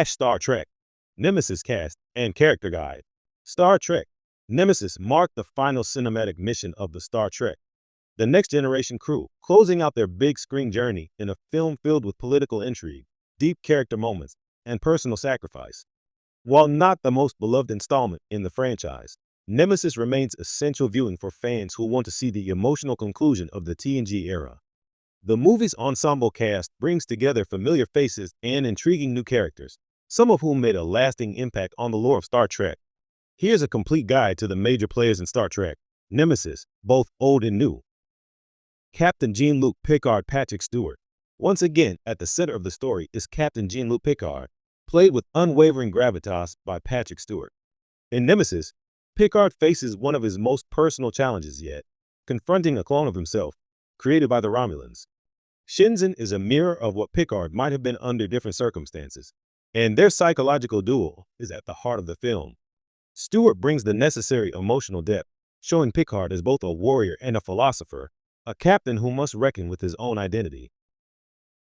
Star Trek, Nemesis cast, and character guide. Star Trek, Nemesis marked the final cinematic mission of the Star Trek, the Next Generation crew, closing out their big screen journey in a film filled with political intrigue, deep character moments, and personal sacrifice. While not the most beloved installment in the franchise, Nemesis remains essential viewing for fans who want to see the emotional conclusion of the TNG era. The movie's ensemble cast brings together familiar faces and intriguing new characters, some of whom made a lasting impact on the lore of Star Trek. Here's a complete guide to the major players in Star Trek: Nemesis, both old and new. Captain Jean-Luc Picard Patrick Stewart. Once again, at the center of the story is Captain Jean-Luc Picard, played with unwavering gravitas by Patrick Stewart. In Nemesis, Picard faces one of his most personal challenges yet, confronting a clone of himself, created by the Romulans. Shinzen is a mirror of what Picard might have been under different circumstances, and their psychological duel is at the heart of the film. Stewart brings the necessary emotional depth, showing Picard as both a warrior and a philosopher, a captain who must reckon with his own identity.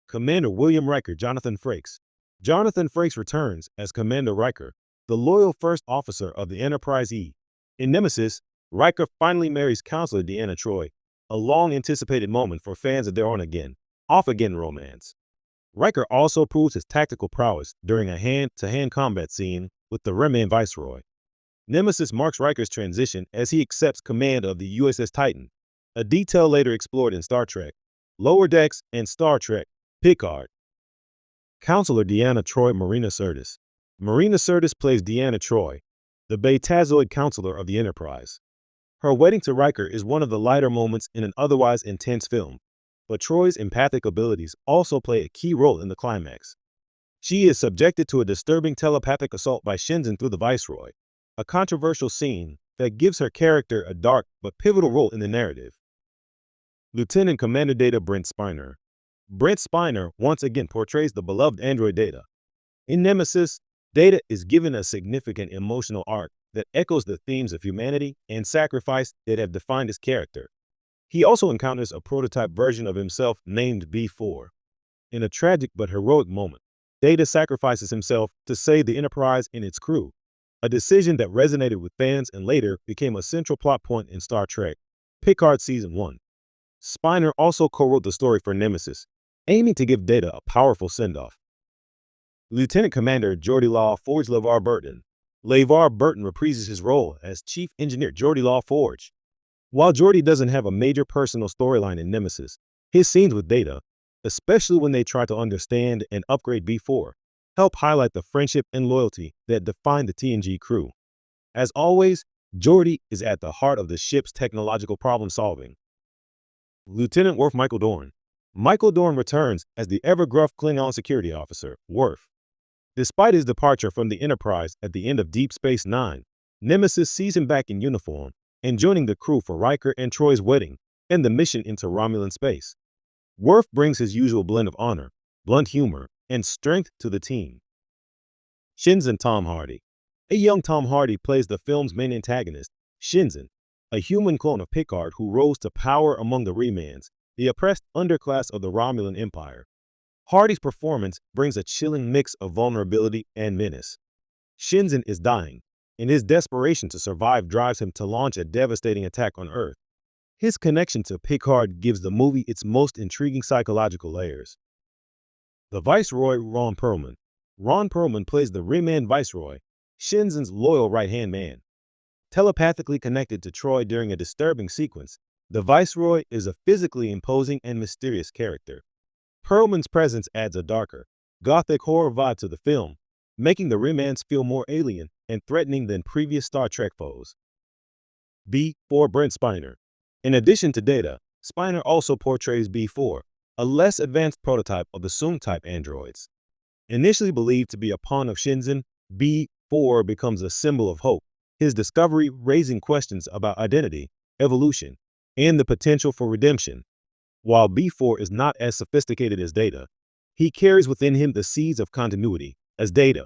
Commander William Riker Jonathan Frakes. Jonathan Frakes returns as Commander Riker, the loyal first officer of the Enterprise E. In Nemesis, Riker finally marries Counselor Deanna Troi, a long-anticipated moment for fans of their off-again romance. Riker also proves his tactical prowess during a hand-to-hand combat scene with the Reman Viceroy. Nemesis marks Riker's transition as he accepts command of the USS Titan, a detail later explored in Star Trek, Lower Decks, and Star Trek, Picard. Counselor Deanna Troi Marina Sirtis. Marina Sirtis plays Deanna Troi, the Betazoid counselor of the Enterprise. Her wedding to Riker is one of the lighter moments in an otherwise intense film, but Troy's empathic abilities also play a key role in the climax. She is subjected to a disturbing telepathic assault by Shinzen through the Viceroy, a controversial scene that gives her character a dark but pivotal role in the narrative. Lieutenant Commander Data Brent Spiner. Brent Spiner once again portrays the beloved android Data. In Nemesis, Data is given a significant emotional arc that echoes the themes of humanity and sacrifice that have defined his character. He also encounters a prototype version of himself named B4. In a tragic but heroic moment, Data sacrifices himself to save the Enterprise and its crew, a decision that resonated with fans and later became a central plot point in Star Trek, Picard Season 1. Spiner also co-wrote the story for Nemesis, aiming to give Data a powerful send-off. Lieutenant Commander Geordie Law Forge LeVar Burton. LeVar Burton reprises his role as Chief Engineer Geordie Law Forge. While Geordie doesn't have a major personal storyline in Nemesis, his scenes with Data, especially when they try to understand and upgrade B4, help highlight the friendship and loyalty that define the TNG crew. As always, Geordie is at the heart of the ship's technological problem-solving. Lieutenant Worf Michael Dorn. Michael Dorn returns as the ever-gruff Klingon security officer, Worf. Despite his departure from the Enterprise at the end of Deep Space Nine, Nemesis sees him back in uniform and joining the crew for Riker and Troy's wedding and the mission into Romulan space. Worf brings his usual blend of honor, blunt humor, and strength to the team. Shinzen Tom Hardy. A young Tom Hardy plays the film's main antagonist, Shinzen, a human clone of Picard who rose to power among the Remans, the oppressed underclass of the Romulan Empire. Hardy's performance brings a chilling mix of vulnerability and menace. Shinzen is dying, and his desperation to survive drives him to launch a devastating attack on Earth. His connection to Picard gives the movie its most intriguing psychological layers. The Viceroy Ron Perlman. Ron Perlman plays the Reman Viceroy, Shinzen's loyal right-hand man. Telepathically connected to Troi during a disturbing sequence, the Viceroy is a physically imposing and mysterious character. Perlman's presence adds a darker, gothic horror vibe to the film, making the Remans feel more alien and threatening than previous Star Trek foes. B4 Brent Spiner. In addition to Data, Spiner also portrays B4, a less advanced prototype of the Soong-type androids. Initially believed to be a pawn of Shinzen, B4 becomes a symbol of hope, his discovery raising questions about identity, evolution, and the potential for redemption. While B4 is not as sophisticated as Data, he carries within him the seeds of continuity, as Data,